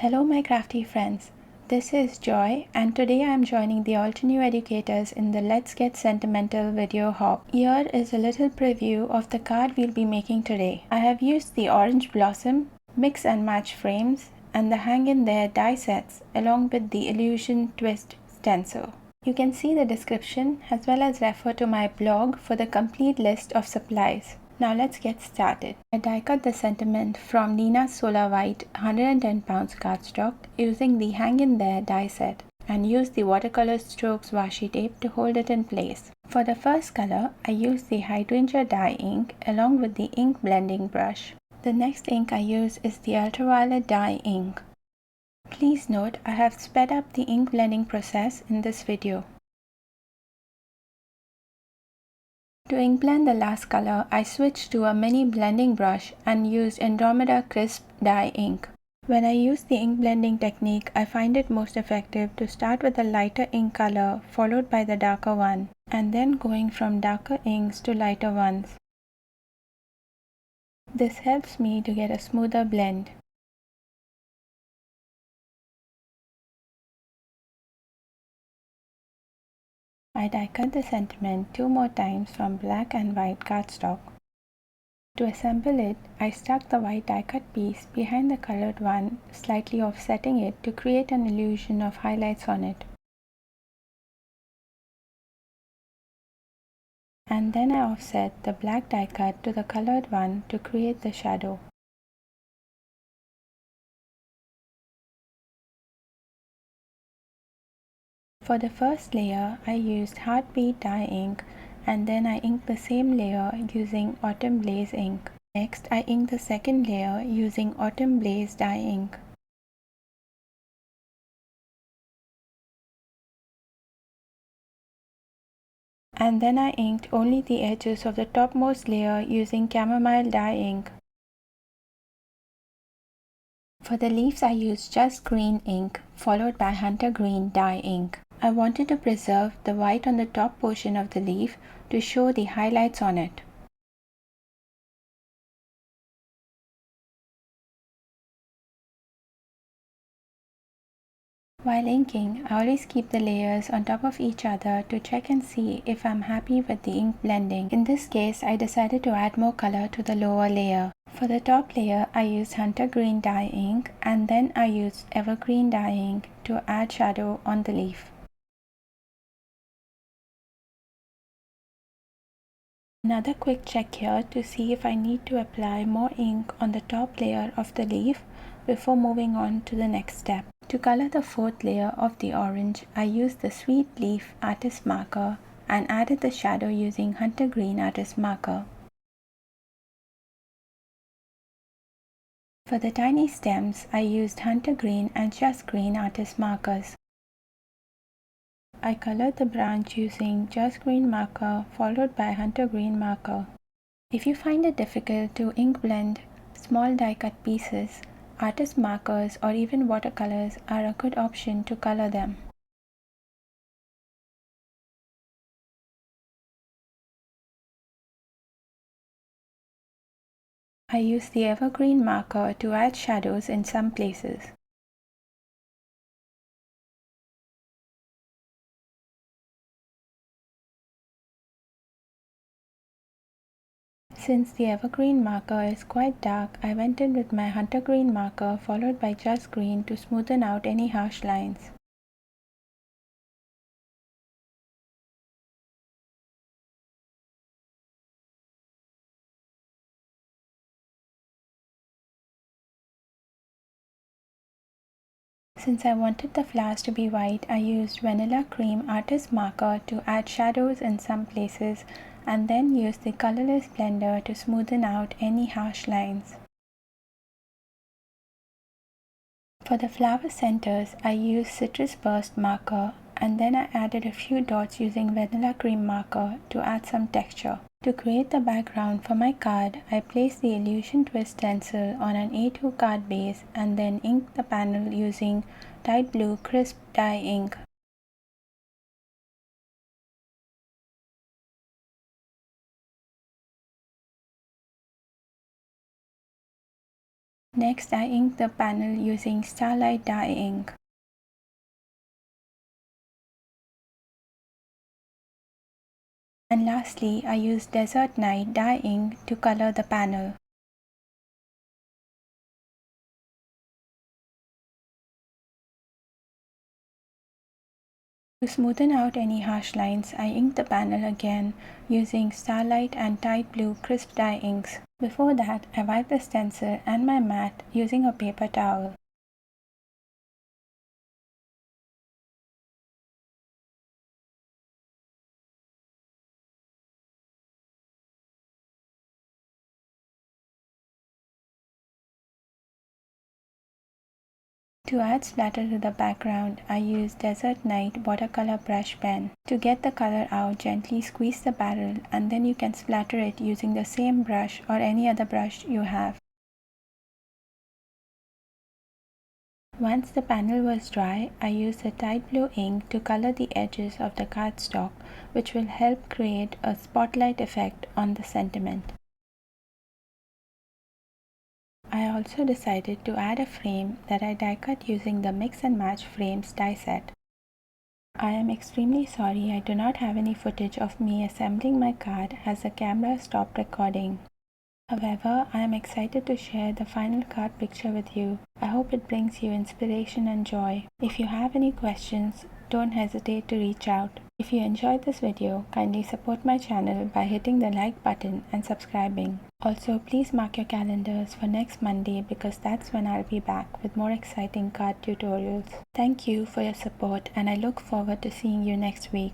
Hello my crafty friends, this is Joy and today I am joining the Altenew Educators in the Let's Get Sentimental video hop. Here is a little preview of the card we'll be making today. I have used the orange blossom, mix and match frames and the hang in there die sets along with the Illusion Twist Stencil. You can see the description as well as refer to my blog for the complete list of supplies. Now let's get started. I die cut the sentiment from Nina's Solar White 110 pounds cardstock using the hang in there die set and used the watercolor strokes washi tape to hold it in place. For the first color, I used the hydrangea dye ink along with the ink blending brush. The next ink I use is the ultraviolet dye ink. Please note I have sped up the ink blending process in this video. To ink blend the last color, I switched to a mini blending brush and used Andromeda Crisp dye ink. When I use the ink blending technique, I find it most effective to start with a lighter ink color followed by the darker one, and then going from darker inks to lighter ones. This helps me to get a smoother blend. I die cut the sentiment 2 more times from black and white cardstock. To assemble it, I stuck the white die cut piece behind the colored one, slightly offsetting it to create an illusion of highlights on it. And then I offset the black die cut to the colored one to create the shadow. For the first layer, I used Heartbeat dye ink and then I inked the same layer using Autumn Blaze ink. Next, I inked the second layer using Autumn Blaze dye ink. And then I inked only the edges of the topmost layer using Chamomile dye ink. For the leaves, I used Just Green ink followed by Hunter Green dye ink. I wanted to preserve the white on the top portion of the leaf to show the highlights on it. While inking, I always keep the layers on top of each other to check and see if I'm happy with the ink blending. In this case, I decided to add more color to the lower layer. For the top layer, I used Hunter Green dye ink and then I used Evergreen dye ink to add shadow on the leaf. Another quick check here to see if I need to apply more ink on the top layer of the leaf before moving on to the next step. To color the fourth layer of the orange, I used the Sweet Leaf Artist Marker and added the shadow using Hunter Green Artist Marker. For the tiny stems, I used Hunter Green and Just Green Artist Markers. I colored the branch using Just Green marker followed by Hunter Green marker. If you find it difficult to ink blend small die cut pieces, artist markers or even watercolors are a good option to color them. I use the Evergreen marker to add shadows in some places. Since the Evergreen marker is quite dark, I went in with my Hunter Green marker followed by Just Green to smoothen out any harsh lines. Since I wanted the flowers to be white, I used Vanilla Cream Artist Marker to add shadows in some places and then used the colorless blender to smoothen out any harsh lines. For the flower centers, I used Citrus Burst Marker and then I added a few dots using Vanilla Cream Marker to add some texture. To create the background for my card, I placed the Illusion Twist Stencil on an A2 card base and then inked the panel using Light Blue Crisp dye ink. Next, I inked the panel using Starlight dye ink. And lastly, I used Desert Night dye ink to color the panel. To smoothen out any harsh lines, I inked the panel again using Starlight and Tide Blue crisp dye inks. Before that, I wiped the stencil and my mat using a paper towel. To add splatter to the background, I used Desert Night watercolor brush pen. To get the color out, gently squeeze the barrel and then you can splatter it using the same brush or any other brush you have. Once the panel was dry, I used the Tide Blue ink to color the edges of the cardstock, which will help create a spotlight effect on the sentiment. I also decided to add a frame that I die cut using the Mix and Match Frames die set. I am extremely sorry I do not have any footage of me assembling my card as the camera stopped recording. However, I am excited to share the final card picture with you. I hope it brings you inspiration and joy. If you have any questions, don't hesitate to reach out. If you enjoyed this video, kindly support my channel by hitting the like button and subscribing. Also, please mark your calendars for next Monday because that's when I'll be back with more exciting card tutorials. Thank you for your support and I look forward to seeing you next week.